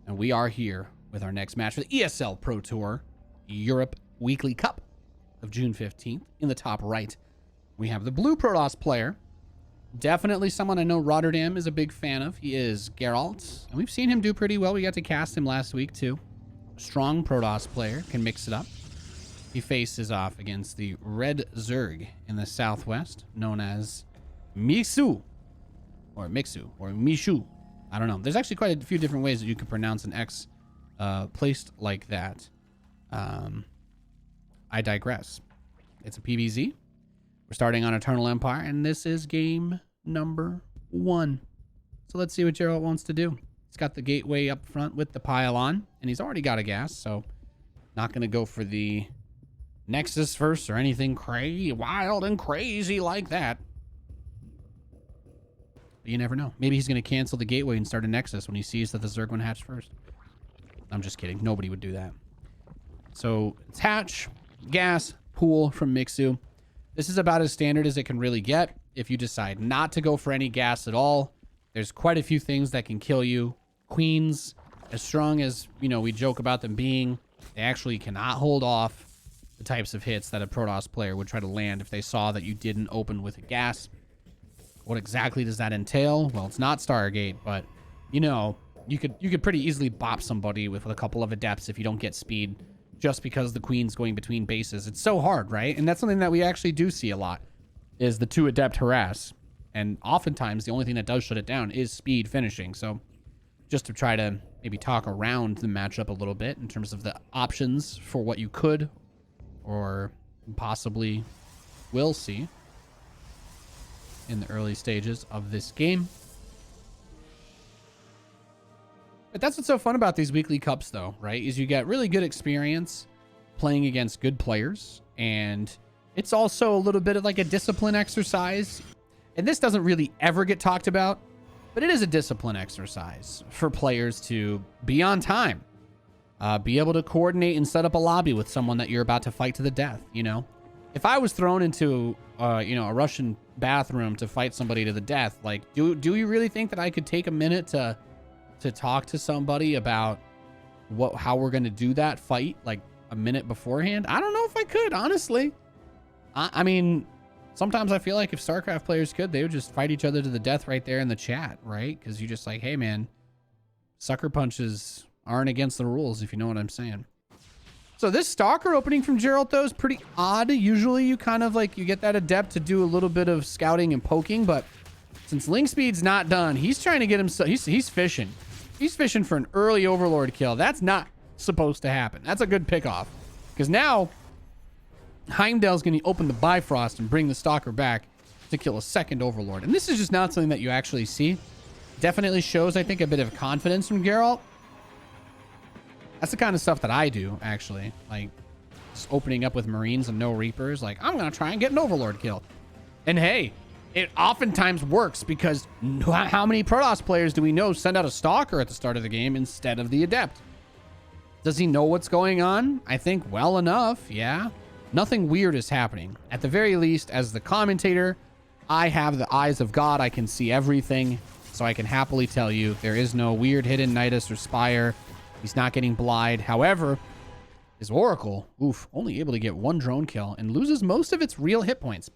And we are here with our next match for the ESL Pro Tour Europe Weekly Cup of June 15th. In the top right, we have the blue Protoss player. Definitely someone I know Rotterdam is a big fan of. He is Geralt, and we've seen him do pretty well. We got to cast him last week too. Strong Protoss player, can mix it up. He faces off against the red Zerg in the southwest, known as Mixu, or Mixu, or Mishu. I don't know. There's actually quite a few different ways that you can pronounce an X placed like that. I digress. It's a PvZ. We're starting on Eternal Empire, and this is game number 1. So let's see what Geralt wants to do. He's got the gateway up front with the pylon, and he's already got a gas, so not going to go for the Nexus first or anything crazy, wild and crazy like that. But you never know. Maybe he's going to cancel the gateway and start a Nexus when he sees that the Zerg one hatched first. I'm just kidding. Nobody would do that. So it's hatch, gas, pool from Mixu. This is about as standard as it can really get. If you decide not to go for any gas at all, there's quite a few things that can kill you. Queens, as strong as, you know, we joke about them being, they actually cannot hold off the types of hits that a Protoss player would try to land if they saw that you didn't open with a gas. What exactly does that entail? Well, it's not Stargate, but, you know, you could pretty easily bop somebody with a couple of adepts if you don't get speed, just because the queen's going between bases. It's so hard, right? And that's something that we actually do see a lot, is the 2 adept harass. And oftentimes the only thing that does shut it down is speed finishing. So just to try to maybe talk around the matchup a little bit in terms of the options for what you could or possibly will see in the early stages of this game. But that's what's so fun about these weekly cups, though, right? Is you get really good experience playing against good players, and it's also a little bit of like a discipline exercise. And this doesn't really ever get talked about, but it is a discipline exercise for players to be on time, be able to coordinate and set up a lobby with someone that you're about to fight to the death. You know, if I was thrown into, you know, a Russian bathroom to fight somebody to the death, like, do you really think that I could take a minute to talk to somebody about how we're going to do that fight like a minute beforehand? I don't know if I could, honestly. I mean, sometimes I feel like if StarCraft players could, they would just fight each other to the death right there in the chat, right? Because you're just like, hey, man, sucker punches aren't against the rules, if you know what I'm saying. So this Stalker opening from Geralt, though, is pretty odd. Usually you kind of like, you get that adept to do a little bit of scouting and poking, but since Link Speed's not done, he's trying to get himself, he's fishing. He's fishing for an early Overlord kill. That's not supposed to happen. That's a good pickoff. Because now Heimdall's going to open the Bifrost and bring the Stalker back to kill a second Overlord. And this is just not something that you actually see. Definitely shows, I think, a bit of confidence from Geralt. That's the kind of stuff that I do, actually. Like, just opening up with Marines and no Reapers. Like, I'm going to try and get an Overlord kill. And hey, it oftentimes works, because how many Protoss players do we know send out a Stalker at the start of the game instead of the Adept? Does he know what's going on? I think well enough, yeah. Nothing weird is happening. At the very least, as the commentator, I have the eyes of God. I can see everything, so I can happily tell you there is no weird hidden Nidus or Spire. He's not getting Blide. However, his Oracle, only able to get 1 drone kill and loses most of its real hit points.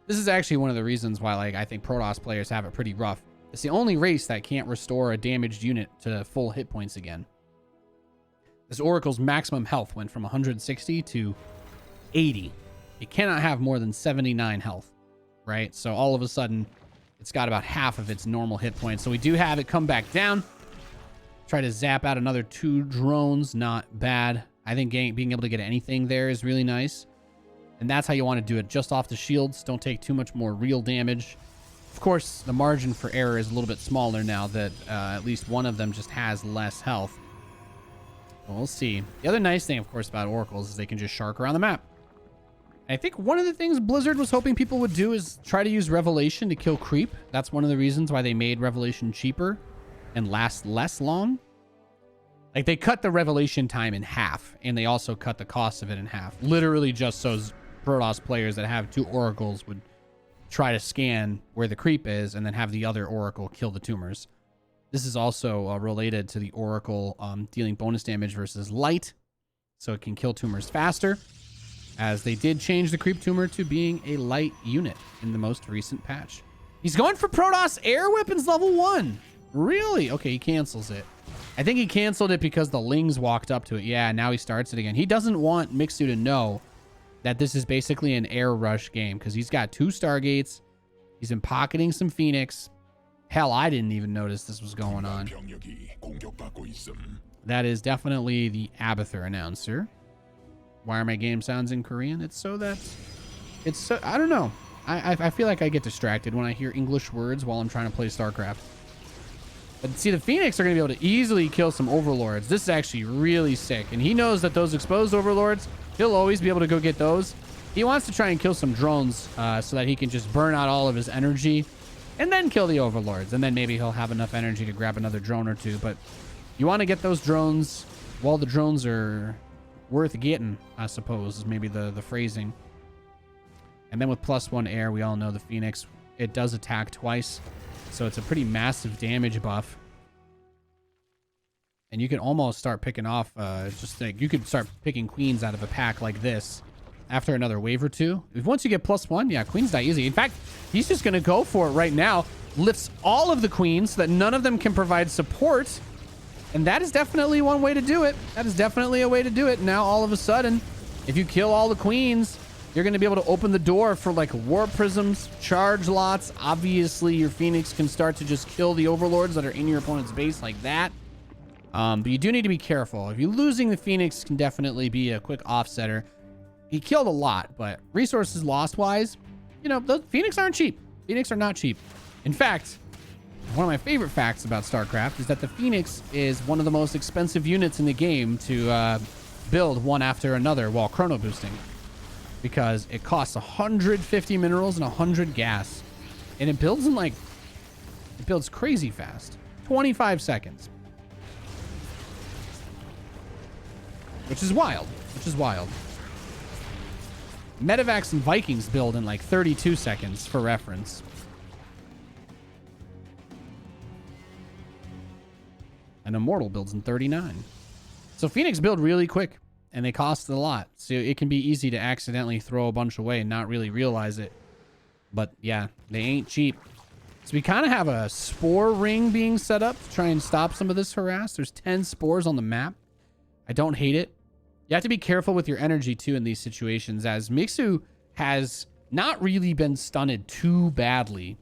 This is actually one of the reasons why, like, I think Protoss players have it pretty rough. It's the only race that can't restore a damaged unit to full hit points again. This Oracle's maximum health went from 160 to 80. It cannot have more than 79 health, right? So all of a sudden, it's got about half of its normal hit points. So we do have it come back down. Try to zap out another 2 drones. Not bad. I think being able to get anything there is really nice. And that's how you want to do it. Just off the shields. Don't take too much more real damage. Of course, the margin for error is a little bit smaller now that at least one of them just has less health. Well, we'll see. The other nice thing, of course, about Oracles is they can just shark around the map. And I think one of the things Blizzard was hoping people would do is try to use Revelation to kill creep. That's one of the reasons why they made Revelation cheaper and last less long. Like, they cut the Revelation time in half, and they also cut the cost of it in half. Literally just so Protoss players that have 2 Oracles would try to scan where the creep is and then have the other Oracle kill the tumors. This is also related to the Oracle dealing bonus damage versus light, so it can kill tumors faster, as they did change the creep tumor to being a light unit in the most recent patch. He's going for Protoss air weapons level 1. Really? Okay, he cancels it. I think he canceled it because the Lings walked up to it. Yeah, now he starts it again. He doesn't want Mixu to know that this is basically an air rush game because he's got 2 Stargates. He's been pocketing some Phoenix. Hell, I didn't even notice this was going on. That is definitely the Abathur announcer. Why are my game sounds in Korean? It's so I don't know. I feel like I get distracted when I hear English words while I'm trying to play StarCraft. But see, the Phoenix are going to be able to easily kill some Overlords. This is actually really sick. And he knows that those exposed Overlords, he'll always be able to go get those. He wants to try and kill some drones so that he can just burn out all of his energy and then kill the Overlords. And then maybe he'll have enough energy to grab another drone or two. But you want to get those drones while the drones are worth getting, I suppose, is maybe the phrasing. And then with +1 air, we all know the Phoenix, it does attack twice. So it's a pretty massive damage buff. And you can almost start picking off, just like you could start picking queens out of a pack like this after another wave or two. Once you get +1, yeah, queens die easy. In fact, he's just going to go for it right now. Lifts all of the queens so that none of them can provide support. And that is definitely one way to do it. That is definitely a way to do it. Now, all of a sudden, if you kill all the queens, you're going to be able to open the door for like war prisms, charge lots. Obviously, your Phoenix can start to just kill the Overlords that are in your opponent's base like that. But you do need to be careful. If you're losing, the Phoenix can definitely be a quick offsetter. He killed a lot, but resources lost-wise, you know, the Phoenix aren't cheap. Phoenix are not cheap. In fact, one of my favorite facts about StarCraft is that the Phoenix is one of the most expensive units in the game to build one after another while chrono boosting. Because it costs 150 minerals and 100 gas. And it builds in like, it builds crazy fast. 25 seconds. Which is wild. Which is wild. Medivacs and Vikings build in like 32 seconds for reference. And Immortal builds in 39. So Phoenix build really quick. And they cost a lot. So it can be easy to accidentally throw a bunch away and not really realize it. But yeah, they ain't cheap. So we kind of have a spore ring being set up to try and stop some of this harass. There's 10 spores on the map. I don't hate it. You have to be careful with your energy too in these situations, as Mixu has not really been stunted too badly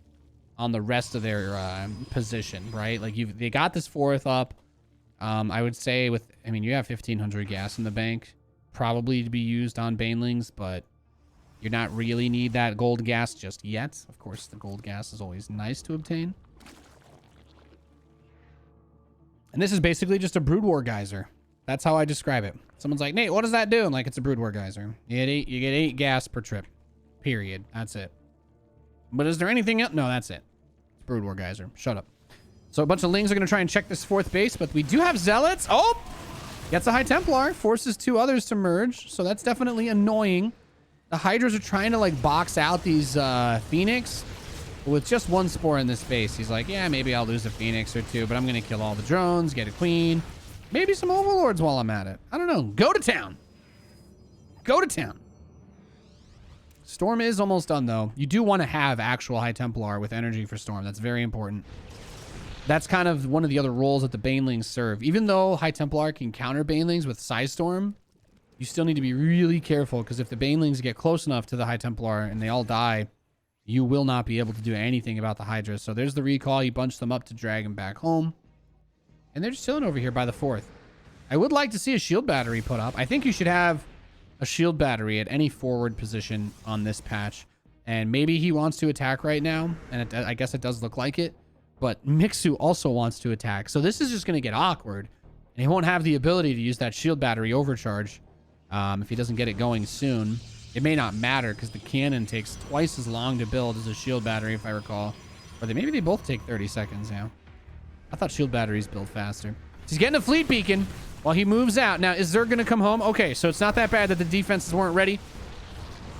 on the rest of their position, right? Like they got this 4th up. I would say I mean, you have 1,500 gas in the bank, probably to be used on Banelings, but you're not really need that gold gas just yet. Of course, the gold gas is always nice to obtain. And this is basically just a Brood War geyser. That's how I describe it. Someone's like, Nate, what does that do? I'm like, it's a Brood War geyser. You get 8 gas per trip. Period. That's it. But is there anything else? No, that's it. It's Brood War geyser. Shut up. So a bunch of Lings are going to try and check this 4th base, but we do have Zealots. Oh! Gets a High Templar. Forces 2 others to merge. So that's definitely annoying. The Hydras are trying to, like, box out these Phoenix. But with just 1 spore in this base, he's like, yeah, maybe I'll lose a Phoenix or 2, but I'm going to kill all the drones, get a Queen. Maybe some Overlords while I'm at it. I don't know. Go to town. Go to town. Storm is almost done, though. You do want to have actual High Templar with energy for Storm. That's very important. That's kind of one of the other roles that the Banelings serve. Even though High Templar can counter Banelings with Psy Storm, you still need to be really careful, because if the Banelings get close enough to the High Templar and they all die, you will not be able to do anything about the Hydra. So there's the recall. You bunch them up to drag them back home. And they're just chilling over here by the 4th. I would like to see a shield battery put up. I think you should have a shield battery at any forward position on this patch. And maybe he wants to attack right now. And I guess it does look like it. But Mixu also wants to attack. So this is just going to get awkward. And he won't have the ability to use that shield battery overcharge if he doesn't get it going soon. It may not matter because the cannon takes twice as long to build as a shield battery, if I recall. Or maybe they both take 30 seconds now. I thought shield batteries build faster. He's getting a fleet beacon while he moves out. Now, is Zerg going to come home? Okay, so it's not that bad that the defenses weren't ready.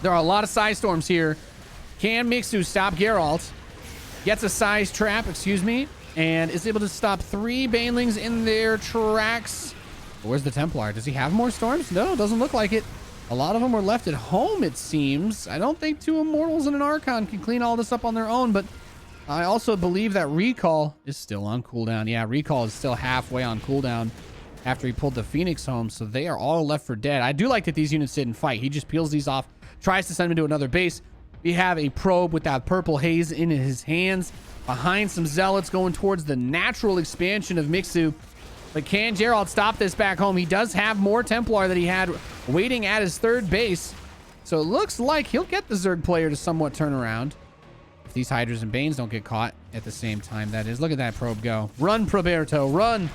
There are a lot of Psy Storms here. Can Mixu stop Geralt? Gets a size trap, excuse me. and is able to stop 3 banelings in their tracks. Where's the Templar? Does he have more storms? No, doesn't look like it. A lot of them were left at home, it seems. I don't think 2 Immortals and an Archon can clean all this up on their own, but I also believe that Recall is still on cooldown. Yeah, Recall is still halfway on cooldown after he pulled the Phoenix home, so they are all left for dead. I do like that these units didn't fight. He just peels these off, tries to send them to another base. We have a probe with that purple haze in his hands, behind some Zealots going towards the natural expansion of Mixu. But can Geralt stop this back home? He does have more Templar that he had waiting at his 3rd base. So it looks like he'll get the Zerg player to somewhat turn around. If these Hydras and Banes don't get caught at the same time, that is. Look at that probe go. Run, Proberto, run.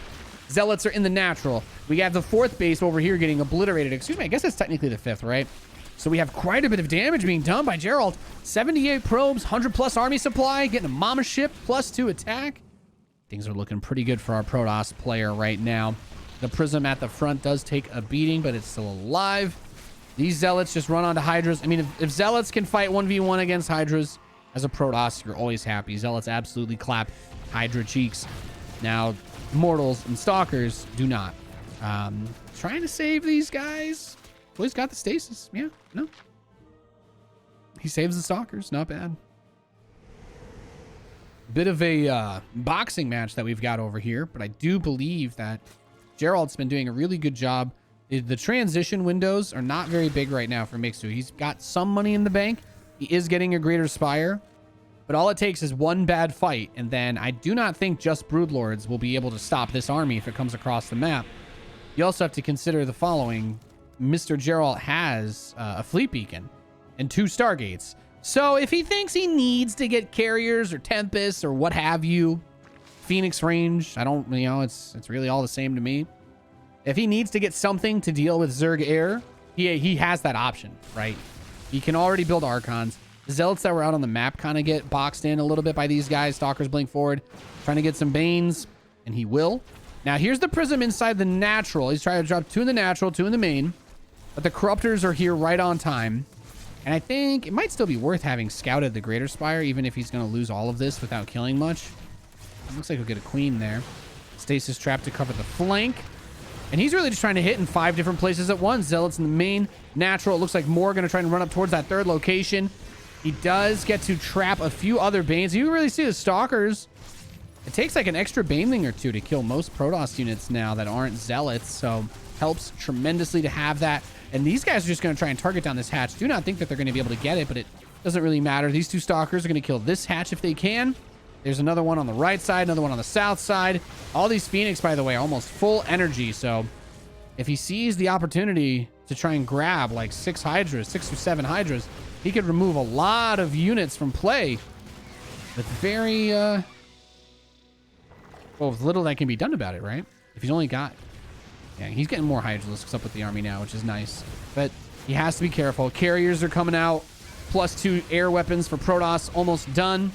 Zealots are in the natural. We have the 4th base over here getting obliterated. Excuse me, I guess that's technically the 5th, right? So we have quite a bit of damage being done by Geralt. 78 probes, 100+ army supply, getting a Mama ship, +2 attack. Things are looking pretty good for our Protoss player right now. The Prism at the front does take a beating, but it's still alive. These Zealots just run onto Hydras. I mean, if Zealots can fight 1v1 against Hydras as a Protoss, you're always happy. Zealots absolutely clap Hydra cheeks. Now, Mortals and Stalkers do not. Trying to save these guys. Well, he's got the stasis. Yeah, no. He saves the Stalkers. Not bad. Bit of a boxing match that we've got over here, but I do believe that Geralt's been doing a really good job. The transition windows are not very big right now for Mixu. He's got some money in the bank. He is getting a Greater Spire, but all it takes is one bad fight, and then I do not think just Broodlords will be able to stop this army if it comes across the map. You also have to consider the following. Mr. Geralt has a fleet beacon and 2 Stargates. So if he thinks he needs to get carriers or Tempest or what have you, Phoenix range, I don't, you know, it's really all the same to me. If he needs to get something to deal with Zerg Air, he has that option, right? He can already build Archons. The Zealots that were out on the map kind of get boxed in a little bit by these guys. Stalkers blink forward, trying to get some Banes, and he will. Now here's the Prism inside the natural. He's trying to drop 2 in the natural, 2 in the main, but the Corruptors are here right on time. And I think it might still be worth having scouted the Greater Spire, even if he's going to lose all of this without killing much. It looks like he'll get a Queen there. Stasis Trap to cover the flank. And he's really just trying to hit in 5 different places at once. Zealots in the main, natural. It looks like more going to try and run up towards that 3rd location. He does get to trap a few other Banes. You can really see the Stalkers. It takes like an extra Baneling or 2 to kill most Protoss units now that aren't Zealots. So helps tremendously to have that. And these guys are just going to try and target down this hatch. Do not think that they're going to be able to get it, but it doesn't really matter. These 2 Stalkers are going to kill this hatch if they can. There's another one on the right side, another one on the south side. All these Phoenix, by the way, almost full energy. So if he sees the opportunity to try and grab like 6 Hydras, 6 or 7 Hydras, he could remove a lot of units from play with very, well, with little that can be done about it, right? If he's only got... Yeah, he's getting more Hydralisks up with the army now, which is nice. But he has to be careful. Carriers are coming out. +2 air weapons for Protoss. Almost done.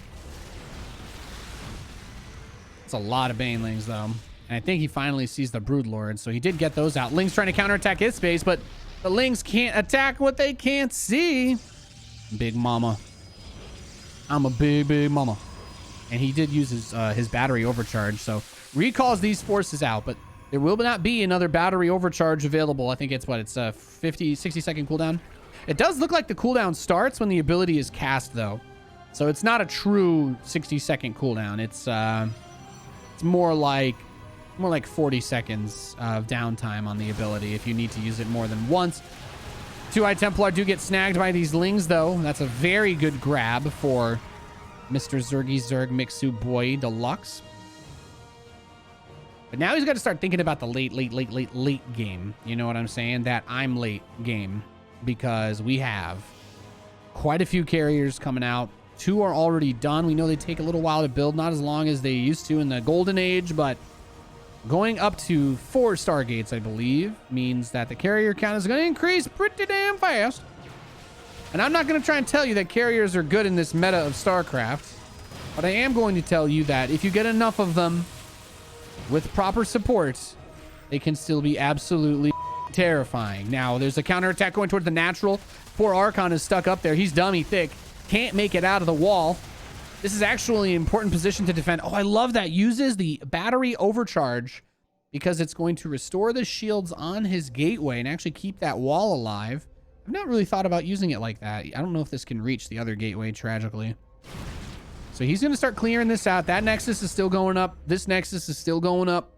It's a lot of Banelings, though. And I think he finally sees the Broodlord. So he did get those out. Ling's trying to counterattack his space, but the Lings can't attack what they can't see. Big mama. I'm a big, big mama. And he did use his battery overcharge. So recalls these forces out, but... There will not be another battery overcharge available. I think it's what? It's a 50, 60-second cooldown. It does look like the cooldown starts when the ability is cast, though. So it's not a true 60-second cooldown. It's more like 40 seconds of downtime on the ability if you need to use it more than once. 2-Eye Templar do get snagged by these Lings, though. That's a very good grab for Mr. Zergy Zerg Mixu Boy Deluxe. But now he's got to start thinking about the late game. You know what I'm saying? That I'm late game. Because we have quite a few carriers coming out. 2 are already done. We know they take a little while to build. Not as long as they used to in the Golden Age. But going up to 4 Stargates, I believe, means that the carrier count is going to increase pretty damn fast. And I'm not going to try and tell you that carriers are good in this meta of StarCraft. But I am going to tell you that if you get enough of them... with proper support, they can still be absolutely terrifying. Now, there's a counterattack going towards the natural. Poor Archon is stuck up there. He's dummy thick. Can't make it out of the wall. This is actually an important position to defend. Oh, I love that. Uses the battery overcharge because it's going to restore the shields on his gateway and actually keep that wall alive. I've not really thought about using it like that. I don't know if this can reach the other gateway, tragically. So he's going to start clearing this out. That Nexus is still going up. This Nexus is still going up.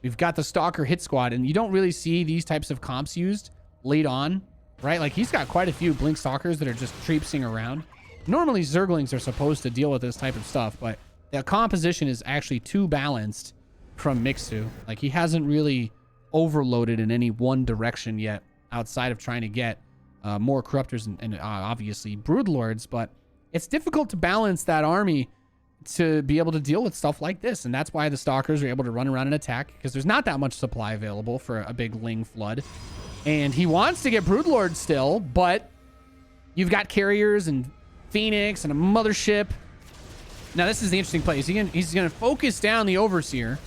We've got the Stalker hit squad, and you don't really see these types of comps used late on, right? Like, he's got quite a few Blink Stalkers that are just traipsing around. Normally, Zerglings are supposed to deal with this type of stuff, but the composition is actually too balanced from Mixu. Like, he hasn't really overloaded in any one direction yet outside of trying to get more Corruptors and obviously Broodlords, but it's difficult to balance that army to be able to deal with stuff like this. And that's why the Stalkers are able to run around and attack, because there's not that much supply available for a big Ling flood. And he wants to get Broodlords still, but you've got Carriers and Phoenix and a Mothership. Now, this is the interesting play. He's going to focus down the Overseer.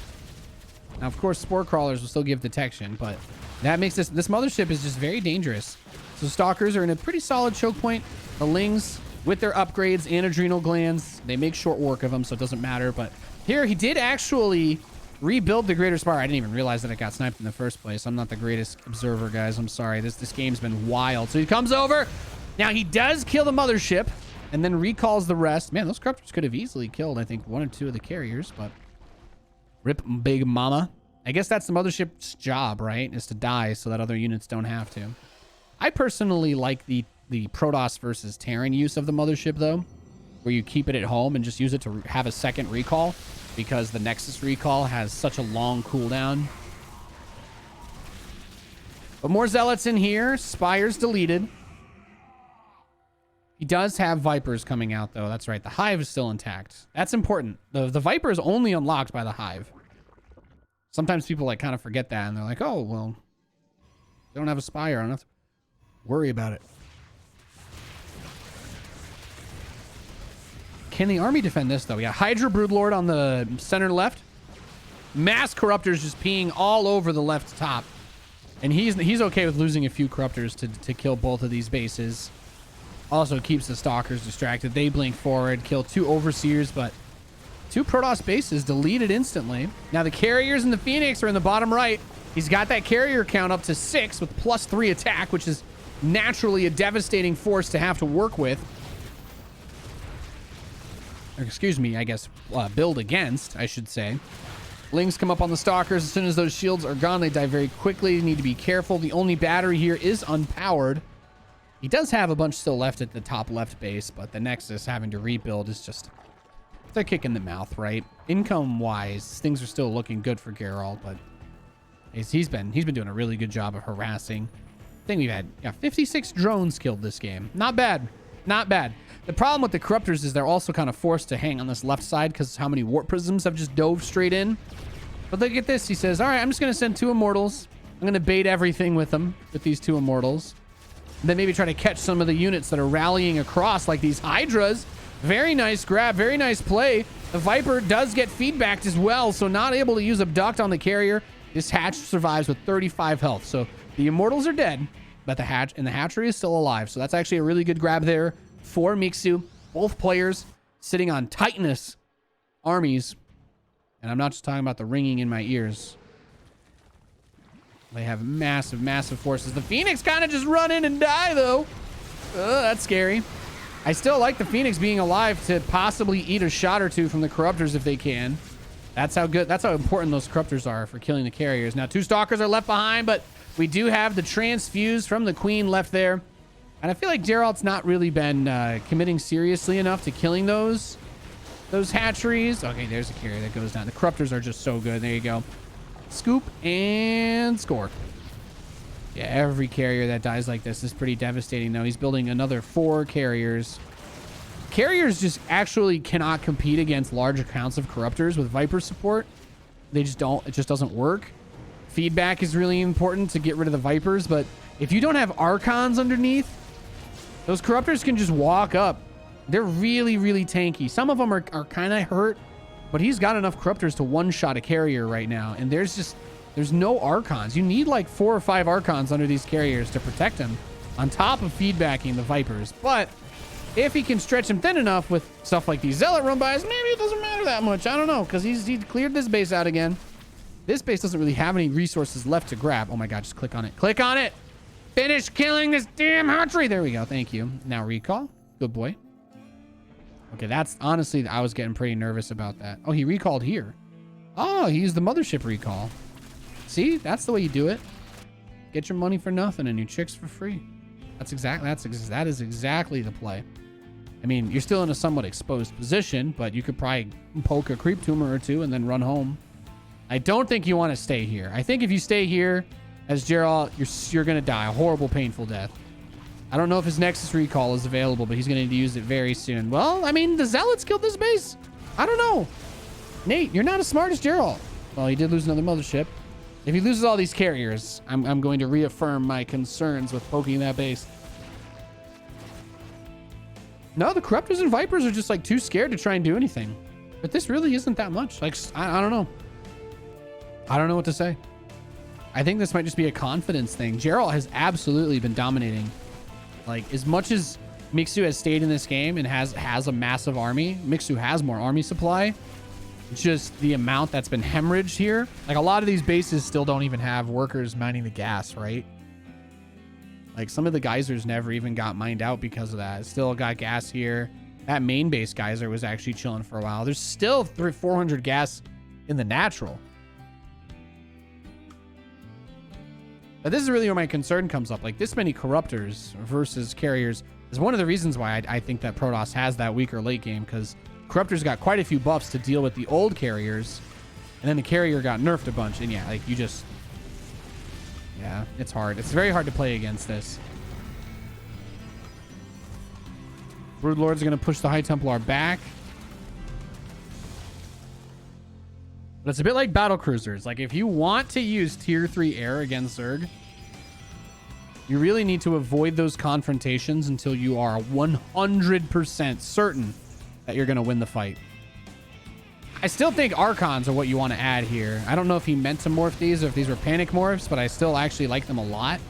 Now, of course, Spore Crawlers will still give detection, but that makes this Mothership is just very dangerous. So Stalkers are in a pretty solid choke point. The Lings, with their upgrades and adrenal glands, they make short work of them, so it doesn't matter. But here, he did actually rebuild the Greater Spire. I didn't even realize that it got sniped in the first place. I'm not the greatest observer, guys. I'm sorry. This game's been wild. So he comes over. Now, he does kill the Mothership and then recalls the rest. Man, those Corruptors could have easily killed, I think, 1 or 2 of the Carriers, but rip Big Mama. I guess that's the Mothership's job, right? Is to die so that other units don't have to. I personally like the Protoss versus Terran use of the Mothership, though, where you keep it at home and just use it to have a second recall, because the Nexus recall has such a long cooldown. But more Zealots in here. Spire's deleted. He does have Vipers coming out, though. That's right. The Hive is still intact. That's important. The Viper is only unlocked by the Hive. Sometimes people like kind of forget that, and they're like, oh, well, they don't have a Spire. I don't have to worry about it. Can the army defend this, though? We got Hydra Broodlord on the center left. Mass Corruptors just peeing all over the left top. And he's okay with losing a few Corruptors to kill both of these bases. Also keeps the Stalkers distracted. They blink forward, kill 2 Overseers, but 2 Protoss bases deleted instantly. Now the Carriers and the Phoenix are in the bottom right. He's got that Carrier count up to 6 with +3 attack, which is naturally a devastating force to have to work with. Or, excuse me, I guess build against, I should say. Lings come up on the Stalkers. As soon as those shields are gone, they die very quickly. You need to be careful. The only battery here is unpowered. He does have a bunch still left at the top left base, but the Nexus having to rebuild is just... They're kicking the mouth, right? Income-wise, things are still looking good for Geralt, but he's been doing a really good job of harassing. I think we've had 56 drones killed this game. Not bad. Not bad. The problem with the Corruptors is they're also kind of forced to hang on this left side because how many Warp Prisms have just dove straight in. But look at this. He says, all right, I'm just going to send 2 Immortals. I'm going to bait everything with them, with these 2 Immortals. And then maybe try to catch some of the units that are rallying across, like these Hydras. Very nice grab. Very nice play. The Viper does get feedbacked as well, so not able to use Abduct on the Carrier. This hatch survives with 35 health. So the Immortals are dead, but the hatchery is still alive. So that's actually a really good grab there for Mixu. Both players sitting on Titanus armies. And I'm not just talking about the ringing in my ears. They have massive, massive forces. The Phoenix kind of just run in and die, though. That's scary. I still like the Phoenix being alive to possibly eat a shot or 2 from the Corruptors if they can. That's how good, that's how important those Corruptors are for killing the Carriers. Now, 2 Stalkers are left behind, but we do have the Transfuse from the Queen left there. And I feel like Geralt's not really been committing seriously enough to killing those hatcheries. Okay, there's a Carrier that goes down. The Corruptors are just so good. There you go. Scoop and score. Yeah, every Carrier that dies like this is pretty devastating, though. He's building another 4 Carriers. Carriers just actually cannot compete against large accounts of Corruptors with Viper support. They just don't. It just doesn't work. Feedback is really important to get rid of the Vipers, but if you don't have Archons underneath, those Corruptors can just walk up. They're really, really tanky. Some of them are kind of hurt, but he's got enough Corruptors to one-shot a Carrier right now, and there's no Archons. You need like 4 or 5 Archons under these Carriers to protect him, on top of feedbacking the Vipers. But If he can stretch him thin enough with stuff like these Zealot run bys, maybe it doesn't matter that much. I don't know, because he cleared this base out again. This base doesn't really have any resources left to grab. Oh my god, just click on it. Click on it! Finish killing this damn hatchery! There we go, thank you. Now recall. Good boy. Okay, that's honestly, I was getting pretty nervous about that. Oh, he recalled here. Oh, he used the mothership recall. See, that's the way you do it. Get your money for nothing and your chicks for free. That is exactly the play. I mean, you're still in a somewhat exposed position, but you could probably poke a creep tumor or two and then run home. I don't think you want to stay here. I think if you stay here as Geralt, you're going to die a horrible, painful death. I don't know if his Nexus recall is available, but he's going to need to use it very soon. Well, I mean, the Zealots killed this base. I don't know. Nate, you're not as smart as Geralt. Well, he did lose another mothership. If he loses all these carriers, I'm going to reaffirm my concerns with poking that base. No, the Corruptors and Vipers are just like too scared to try and do anything. But this really isn't that much. Like, I don't know. I don't know what to say. I think this might just be a confidence thing. Geralt has absolutely been dominating. Like, as much as Mixu has stayed in this game and has a massive army, Mixu has more army supply. Just the amount that's been hemorrhaged here. Like, a lot of these bases still don't even have workers mining the gas, right? Like, some of the geysers never even got mined out because of that. It's still got gas here. That main base geyser was actually chilling for a while. There's still 400 gas in the natural. But this is really where my concern comes up. Like, this many Corruptors versus Carriers is one of the reasons why I think that Protoss has that weaker late game, because Corruptors got quite a few buffs to deal with the old Carriers, and then the Carrier got nerfed a bunch. And yeah, like, you just... Yeah, it's hard. It's very hard to play against this. Brood Lord's going to push the High Templar back. But it's a bit like battle cruisers. Like, if you want to use tier 3 air against Zerg, you really need to avoid those confrontations until you are 100% certain that you're going to win the fight. I still think Archons are what you want to add here. I don't know if he meant to morph these or if these were panic morphs, but I still actually like them a lot.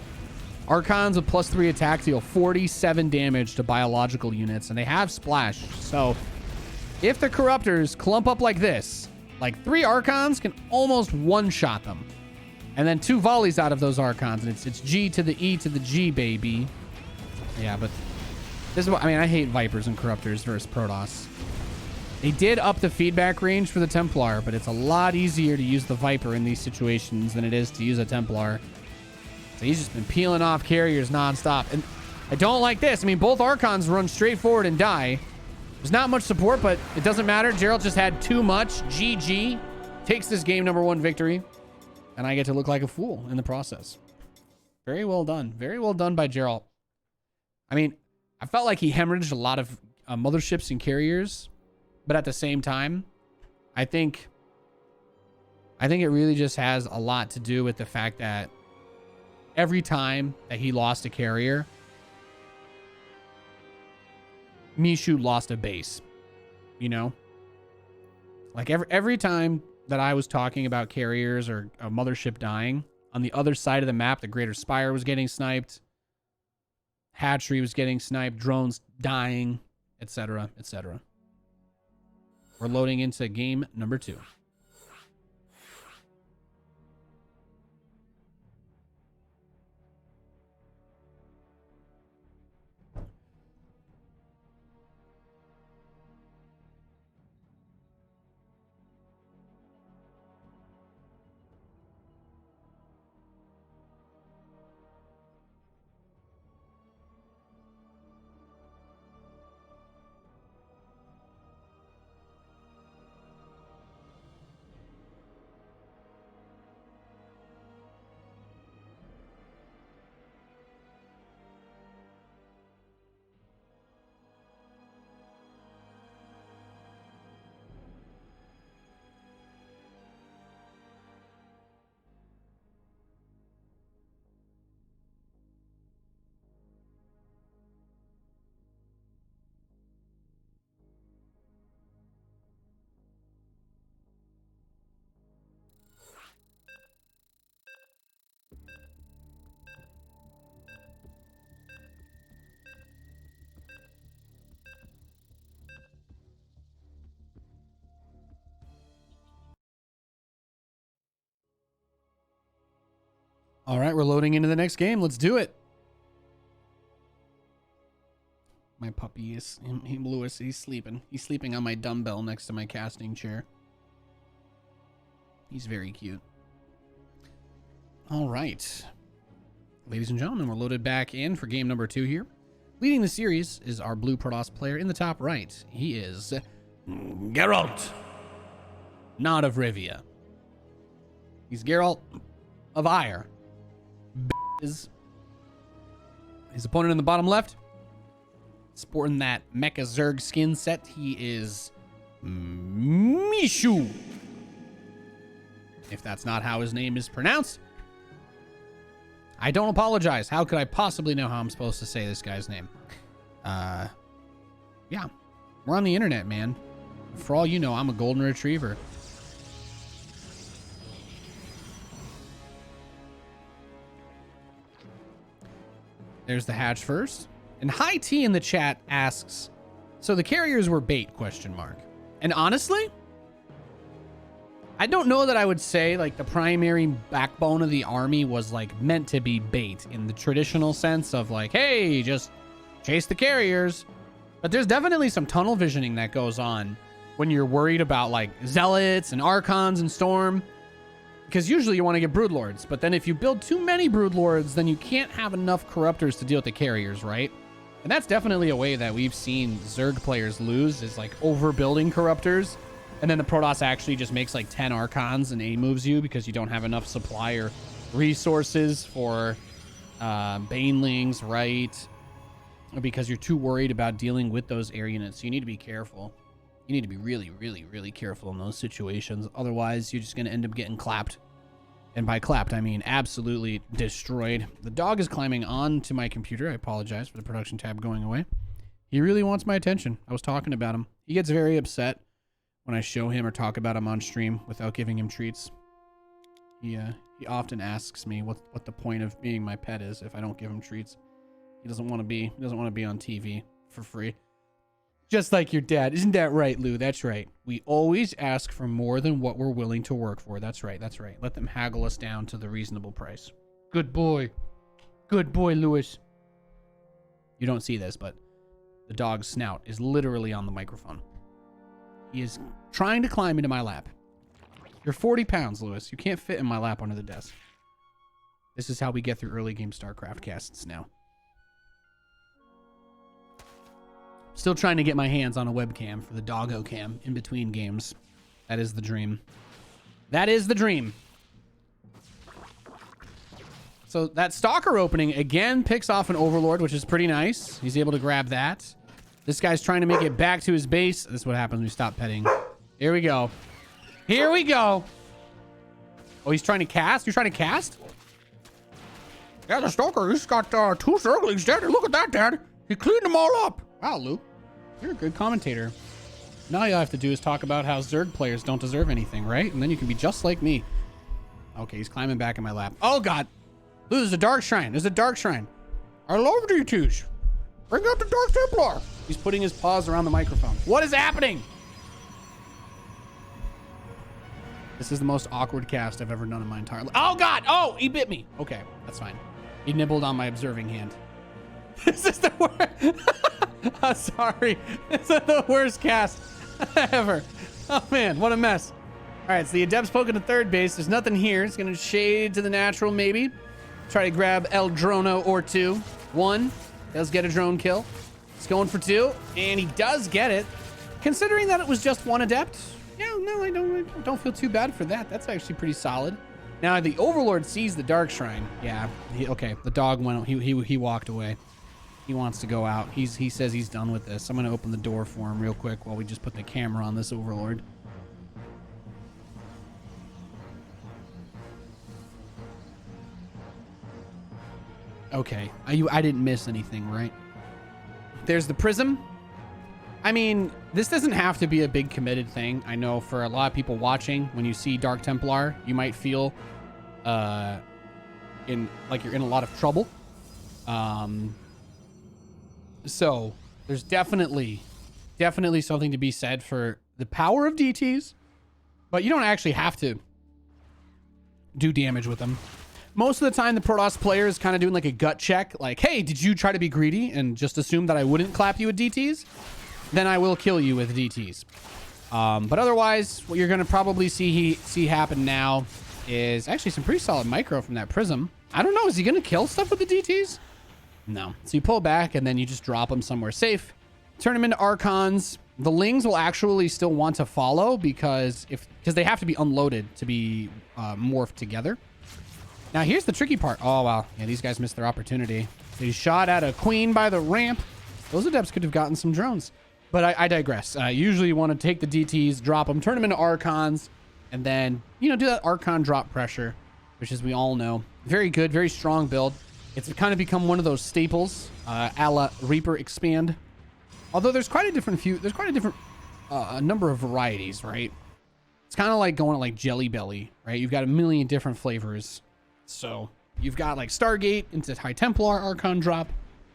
Archons with +3 attack deal 47 damage to biological units, and they have splash. So if the Corruptors clump up like this, like 3 Archons can almost one-shot them. And then 2 volleys out of those Archons, and it's G to the E to the G, baby. Yeah, but this is what I mean. I hate Vipers and Corruptors versus Protoss. They did up the feedback range for the Templar, but it's a lot easier to use the Viper in these situations than it is to use a Templar. So he's just been peeling off carriers nonstop. And I don't like this. I mean, both Archons run straight forward and die. There's not much support, but it doesn't matter. Geralt just had too much. GG. Takes this game #1 victory. And I get to look like a fool in the process. Very well done. Very well done by Geralt. I mean, I felt like he hemorrhaged a lot of motherships and carriers. But at the same time, I think it really just has a lot to do with the fact that every time that he lost a carrier, Mixu lost a base. You know? Like every time that I was talking about carriers or a mothership dying, on the other side of the map, the Greater Spire was getting sniped. Hatchery was getting sniped. Drones dying, etc., etc. We're loading into game #2. All right, we're loading into the next game. Let's do it. My puppy is, Lewis, he's sleeping. He's sleeping on my dumbbell next to my casting chair. He's very cute. All right. Ladies and gentlemen, we're loaded back in for game number 2 here. Leading the series is our blue Protoss player in the top right. He is Geralt, not of Rivia. He's Geralt of Ire. Is his opponent in the bottom left, sporting that Mecha Zerg skin set. He is Mixu. If that's not how his name is pronounced, I don't apologize. How could I possibly know how I'm supposed to say this guy's name? Yeah, we're on the internet, man. For all you know, I'm a golden retriever. There's the hatch first. And High T in the chat asks, so the carriers were bait, question mark. And honestly, I don't know that I would say like the primary backbone of the army was like meant to be bait in the traditional sense of like, hey, just chase the carriers. But there's definitely some tunnel visioning that goes on when you're worried about like zealots and archons and storm. Because usually you want to get broodlords, but then if you build too many broodlords, then you can't have enough corruptors to deal with the carriers, right? And that's definitely a way that we've seen Zerg players lose, is like overbuilding corruptors. And then the Protoss actually just makes like 10 archons and A-moves you because you don't have enough supply or resources for banelings, right? Or because you're too worried about dealing with those air units. So you need to be careful. You need to be really, really, really careful in those situations. Otherwise, you're just going to end up getting clapped. And by clapped, I mean absolutely destroyed. The dog is climbing onto my computer. I apologize for the production tab going away. He really wants my attention. I was talking about him. He gets very upset when I show him or talk about him on stream without giving him treats. He often asks me what the point of being my pet is if I don't give him treats. He doesn't want to be on TV for free. Just like your dad. Isn't that right, Lou? That's right. We always ask for more than what we're willing to work for. That's right. That's right. Let them haggle us down to the reasonable price. Good boy. Good boy, Lewis. You don't see this, but the dog's snout is literally on the microphone. He is trying to climb into my lap. You're 40 pounds, Lewis. You can't fit in my lap under the desk. This is how we get through early game StarCraft casts now. Still trying to get my hands on a webcam for the doggo cam in between games. That is the dream. That is the dream. So that Stalker opening again picks off an Overlord, which is pretty nice. He's able to grab that. This guy's trying to make it back to his base. This is what happens when we stop petting. Here we go. Here we go. Oh, he's trying to cast? You're trying to cast? Yeah, the Stalker, he's got 2 Zerglings dead. Look at that, Dad. He cleaned them all up. Wow, Luke, you're a good commentator. Now all you have to do is talk about how Zerg players don't deserve anything, right? And then you can be just like me. Okay, he's climbing back in my lap. Oh, God. Luke, there's a Dark Shrine. There's a Dark Shrine. I love DTs. Bring out the Dark Templar. He's putting his paws around the microphone. What is happening? This is the most awkward cast I've ever done in my entire life. Oh, God. Oh, he bit me. Okay, that's fine. He nibbled on my observing hand. This is the worst. I'm sorry. This is the worst cast ever. Oh, man, what a mess. All right, so the Adept's poking to third base. There's nothing here. It's going to shade to the natural, maybe. Try to grab El Drono or 2. 1. Does get a drone kill. He's going for 2, and he does get it. Considering that it was just 1 Adept, yeah, no, I don't feel too bad for that. That's actually pretty solid. Now, the Overlord sees the Dark Shrine. Yeah, okay, the dog went, he walked away. He wants to go out. He says he's done with this. I'm going to open the door for him real quick while we just put the camera on this Overlord. Okay, I didn't miss anything, right? There's the Prism. I mean, this doesn't have to be a big committed thing. I know for a lot of people watching, when you see Dark Templar, you might feel like you're in a lot of trouble. So there's definitely something to be said for the power of DTs, but you don't actually have to do damage with them. Most of the time, the Protoss player is kind of doing like a gut check. Like, hey, did you try to be greedy and just assume that I wouldn't clap you with DTs? Then I will kill you with DTs. But otherwise, what you're going to probably see happen now is actually some pretty solid micro from that Prism. I don't know. Is he going to kill stuff with the DTs? No. So you pull back and then you just drop them somewhere safe. Turn them into Archons. The Lings will actually still want to follow because they have to be unloaded to be morphed together. Now, here's the tricky part. Oh, wow. Yeah, these guys missed their opportunity. They shot at a Queen by the ramp. Those Adepts could have gotten some drones. But I digress. Usually you want to take the DTs, drop them, turn them into Archons, and then, do that Archon drop pressure, which, as we all know, very good, very strong build. It's kind of become one of those staples, a la Reaper Expand. Although there's quite a different number of varieties, right? It's kind of like going to like Jelly Belly, right? You've got a million different flavors. So you've got like Stargate into High Templar Archon drop,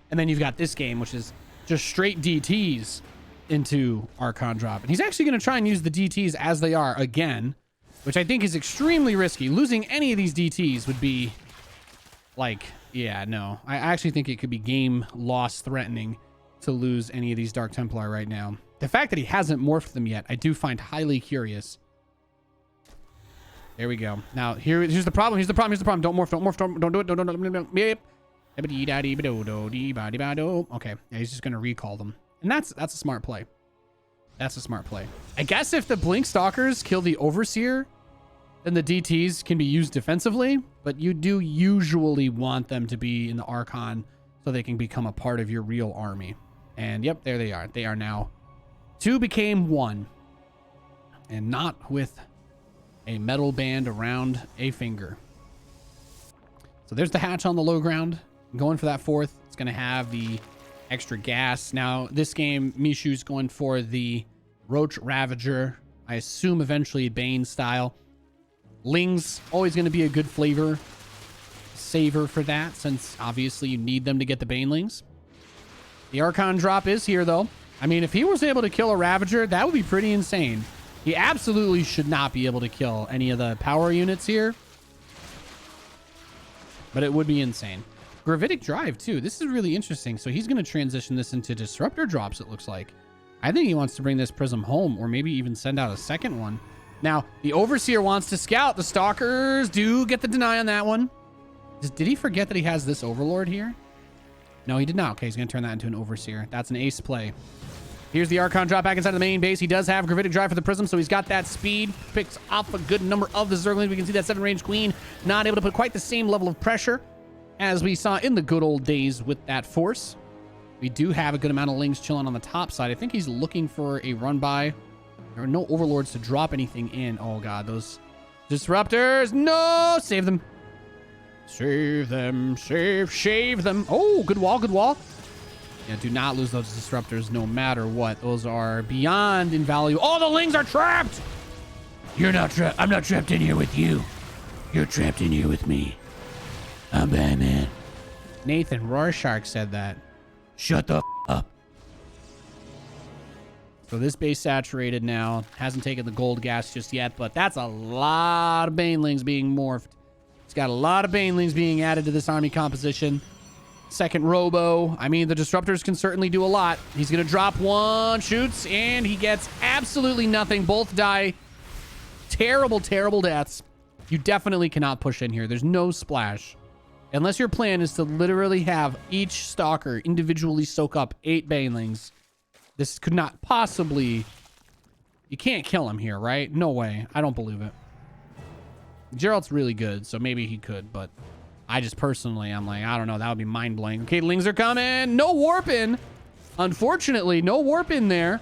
and then you've got this game, which is just straight DTs into Archon drop. And he's actually going to try and use the DTs as they are again, which I think is extremely risky. Losing any of these DTs would be like, yeah, no. I actually think it could be game loss threatening to lose any of these Dark Templar right now. The fact that he hasn't morphed them yet, I do find highly curious. There we go. Now, here's the problem. Don't morph. Don't do it. Don't. Okay. Yeah, he's just going to recall them. And that's a smart play. That's a smart play. I guess if the Blink Stalkers kill the Overseer, then the DTs can be used defensively, but you do usually want them to be in the Archon so they can become a part of your real army. And yep, there they are. They are now 2 became 1. And not with a metal band around a finger. So there's the hatch on the low ground. Going for that 4th. It's going to have the extra gas. Now, this game, Mixu's going for the Roach Ravager. I assume eventually Bane style. Lings, always going to be a good savor for that, since obviously you need them to get the Banelings. The Archon drop is here, though. I mean, if he was able to kill a Ravager, that would be pretty insane. He absolutely should not be able to kill any of the power units here. But it would be insane. Gravitic Drive, too. This is really interesting. So he's going to transition this into Disruptor drops, it looks like. I think he wants to bring this Prism home, or maybe even send out a second one. Now, the Overseer wants to scout. The Stalkers do get the deny on that one. Did he forget that he has this Overlord here? No, he did not. Okay, he's going to turn that into an Overseer. That's an ace play. Here's the Archon drop back inside the main base. He does have Gravitic Drive for the Prism, so he's got that speed. Picks up a good number of the Zerglings. We can see that 7-range Queen not able to put quite the same level of pressure as we saw in the good old days with that Force. We do have a good amount of Lings chilling on the top side. I think he's looking for a run-by. There are no Overlords to drop anything in. Oh, God, those Disruptors. No! Save them. Save them. Shave them. Oh, good wall, good wall. Yeah, do not lose those Disruptors no matter what. Those are beyond invaluable. Oh, the Lings are trapped! You're not trapped. I'm not trapped in here with you. You're trapped in here with me. I'm Batman. Nathan Rorschach said that. Shut the up. So this base saturated now. Hasn't taken the gold gas just yet, but that's a lot of Banelings being morphed. It's got a lot of Banelings being added to this army composition. Second Robo. I mean, the Disruptors can certainly do a lot. He's going to drop one, shoots, and he gets absolutely nothing. Both die. Terrible, terrible deaths. You definitely cannot push in here. There's no splash. Unless your plan is to literally have each Stalker individually soak up 8 Banelings. This could not possibly... You can't kill him here, right? No way. I don't believe it. Geralt's really good, so maybe he could, but... I just personally, I'm like, I don't know. That would be mind-blowing. Okay, Lings are coming. No warp in. Unfortunately, no warp in there.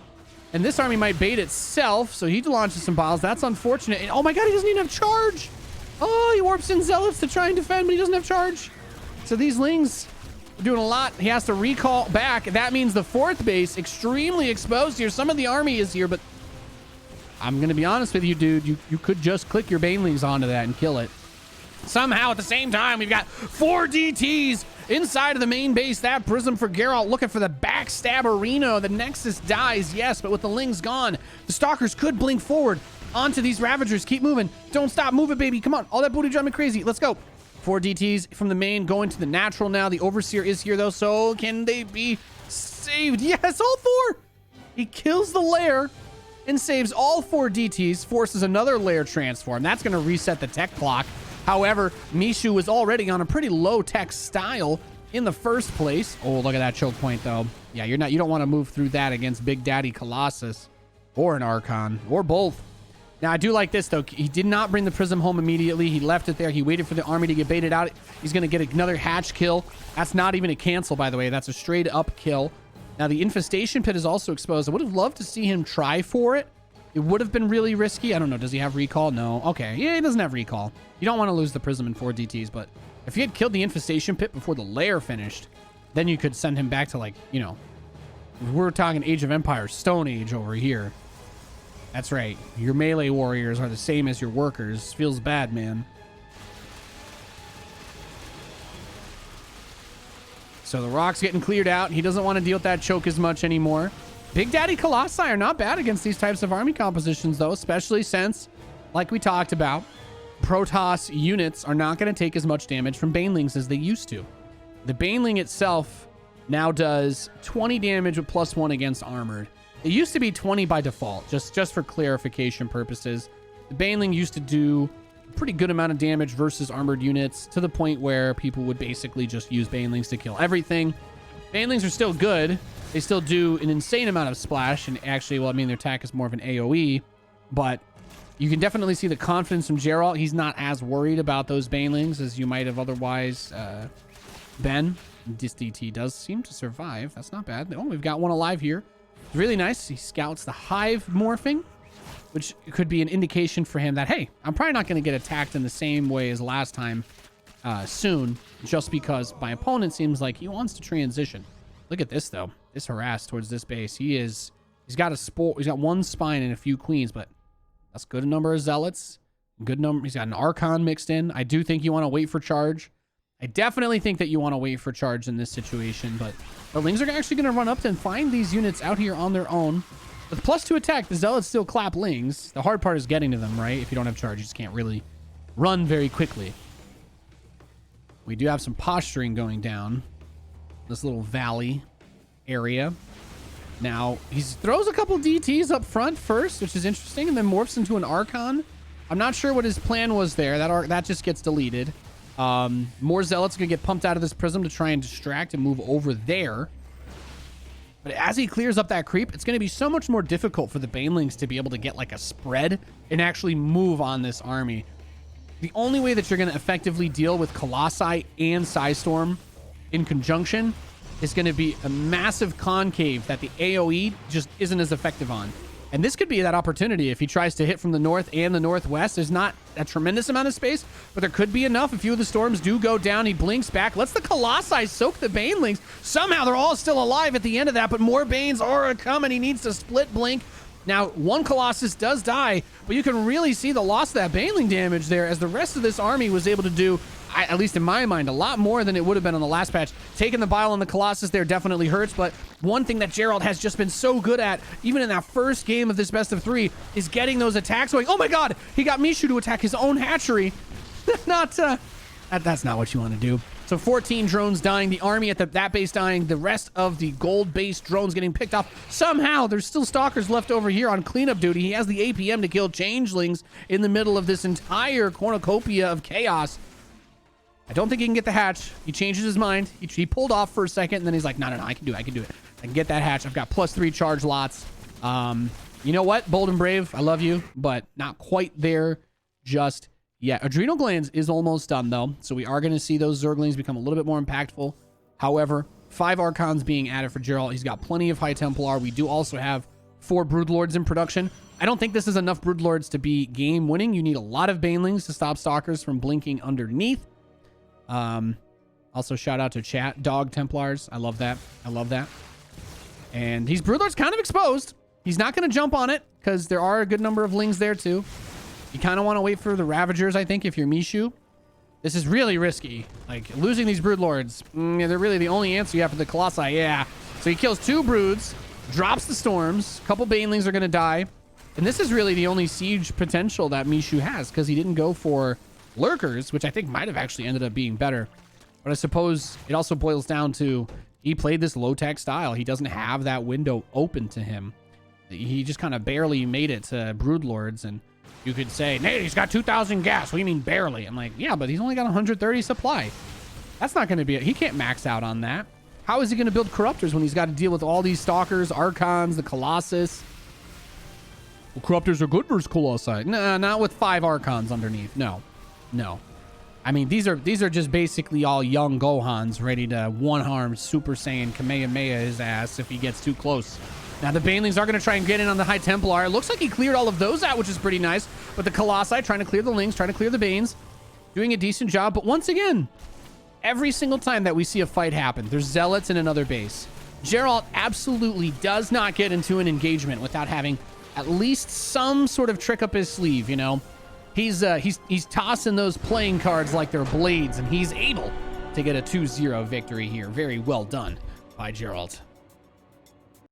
And this army might bait itself, so he launches some piles. That's unfortunate. And, oh my God, he doesn't even have charge. Oh, he warps in Zealots to try and defend, but he doesn't have charge. So these Lings are doing a lot. He has to recall back. That means the 4th base, extremely exposed here. Some of the army is here, but I'm going to be honest with you, dude. You could just click your Banelings onto that and kill it. Somehow, at the same time, we've got 4 DTs inside of the main base. That Prism for Geralt looking for the backstab arena. The Nexus dies, yes, but with the Lings gone, the Stalkers could blink forward onto these Ravagers. Keep moving. Don't stop. Move it, baby. Come on. All that booty drumming crazy. Let's go. 4 DTs from the main going to the natural now. The Overseer is here, though, so can they be saved? Yes, all 4. He kills the lair and saves all 4 DTs, forces another lair transform. That's going to reset the tech clock. However, Mixu was already on a pretty low tech style in the first place. Oh, look at that choke point, though. Yeah, you don't want to move through that against Big Daddy Colossus or an Archon or both. Now, I do like this, though. He did not bring the Prism home immediately. He left it there. He waited for the army to get baited out. He's going to get another hatch kill. That's not even a cancel, by the way. That's a straight up kill. Now, the Infestation Pit is also exposed. I would have loved to see him try for it. It would have been really risky. I don't know. Does he have recall? No. Okay. Yeah, he doesn't have recall. You don't want to lose the Prism in 4 DTs, but if he had killed the Infestation Pit before the lair finished, then you could send him back to, like, you know, we're talking Age of Empires, Stone Age over here. That's right. Your melee warriors are the same as your workers. Feels bad, man. So the rock's getting cleared out. He doesn't want to deal with that choke as much anymore. Big Daddy Colossi are not bad against these types of army compositions, though, especially since, like we talked about, Protoss units are not going to take as much damage from Banelings as they used to. The Baneling itself now does 20 damage with +1 against armored. It used to be 20 by default, just for clarification purposes. The Baneling used to do a pretty good amount of damage versus armored units, to the point where people would basically just use Banelings to kill everything. Banelings are still good. They still do an insane amount of splash, and actually, well, I mean, their attack is more of an AoE, but you can definitely see the confidence from Geralt. He's not as worried about those Banelings as you might have otherwise been. This DT does seem to survive. That's not bad. Oh, we've got one alive here. Really nice. He scouts the hive morphing, which could be an indication for him that, hey, I'm probably not going to get attacked in the same way as last time soon, just because my opponent seems like he wants to transition. Look at this, though. This harass towards this base. He's got a sport. He's got 1 spine and a few queens, but that's good number of zealots. Good number. He's got an Archon mixed in. I do think you want to wait for charge. I definitely think that you want to wait for charge in this situation, but the Lings are actually going to run up and find these units out here on their own. With +2 attack, the Zealots still clap Lings. The hard part is getting to them, right? If you don't have charge, you just can't really run very quickly. We do have some posturing going down this little valley area. Now, he throws a couple DTs up front first, which is interesting, and then morphs into an Archon. I'm not sure what his plan was there. That just gets deleted. More Zealots are going to get pumped out of this prism to try and distract and move over there. But as he clears up that creep, it's going to be so much more difficult for the Banelings to be able to get like a spread and actually move on this army. The only way that you're going to effectively deal with Colossi and Psystorm in conjunction is going to be a massive concave that the AoE just isn't as effective on. And this could be that opportunity if he tries to hit from the north and the northwest. There's not a tremendous amount of space, but there could be enough. A few of the storms do go down. He blinks back, lets the Colossi soak the Banelings. Somehow they're all still alive at the end of that, but more Banes are coming. He needs to split blink. Now, 1 Colossus does die, but you can really see the loss of that Baneling damage there, as the rest of this army was able to do, at least in my mind, a lot more than it would have been on the last patch. Taking the bile on the Colossus there definitely hurts, but one thing that Geralt has just been so good at, even in that first game of this best of 3, is getting those attacks going. Oh my god, he got Mixu to attack his own hatchery. That's not what you want to do. So 14 drones dying, the army at that base dying, the rest of the gold-based drones getting picked off. Somehow, there's still stalkers left over here on cleanup duty. He has the APM to kill changelings in the middle of this entire cornucopia of chaos. I don't think he can get the hatch. He changes his mind. He pulled off for a second, and then he's like, no, I can do it. I can get that hatch. I've got +3 charge lots. You know what? Bold and brave. I love you, but not quite there just yet. Adrenal Glands is almost done, though, so we are going to see those Zerglings become a little bit more impactful. However, 5 Archons being added for Geralt. He's got plenty of High Templar. We do also have 4 Broodlords in production. I don't think this is enough Broodlords to be game winning. You need a lot of Banelings to stop Stalkers from blinking underneath. Also shout out to chat, Dog Templars. I love that. And these Broodlords kind of exposed. He's not going to jump on it because there are a good number of Lings there too. You kind of want to wait for the Ravagers, I think, if you're Mixu. This is really risky. Like, losing these Broodlords, they're really the only answer you have for the Colossi. Yeah. So he kills 2 Broods, drops the Storms. A couple Banelings are going to die. And this is really the only siege potential that Mixu has, because he didn't go for lurkers, which I think might have actually ended up being better. But I suppose it also boils down to he played this low-tech style. He doesn't have that window open to him. He just kind of barely made it to Broodlords, and you could say, Nate, he's got 2,000 gas. What do you mean barely? I'm like, yeah, but he's only got 130 supply. That's not going to be it. He can't max out on that. How is he going to build Corruptors when he's got to deal with all these Stalkers, Archons, the Colossus? Well, Corruptors are good versus Colossi. Nah, not with 5 Archons underneath. No. I mean, these are just basically all young Gohans ready to one-arm Super Saiyan Kamehameha his ass if he gets too close. Now, the Banelings are going to try and get in on the High Templar. It looks like he cleared all of those out, which is pretty nice. But the Colossi trying to clear the Lings, trying to clear the Banes. Doing a decent job. But once again, every single time that we see a fight happen, there's Zealots in another base. Geralt absolutely does not get into an engagement without having at least some sort of trick up his sleeve, you know? He's tossing those playing cards like they're blades, and he's able to get a 2-0 victory here. Very well done by Geralt.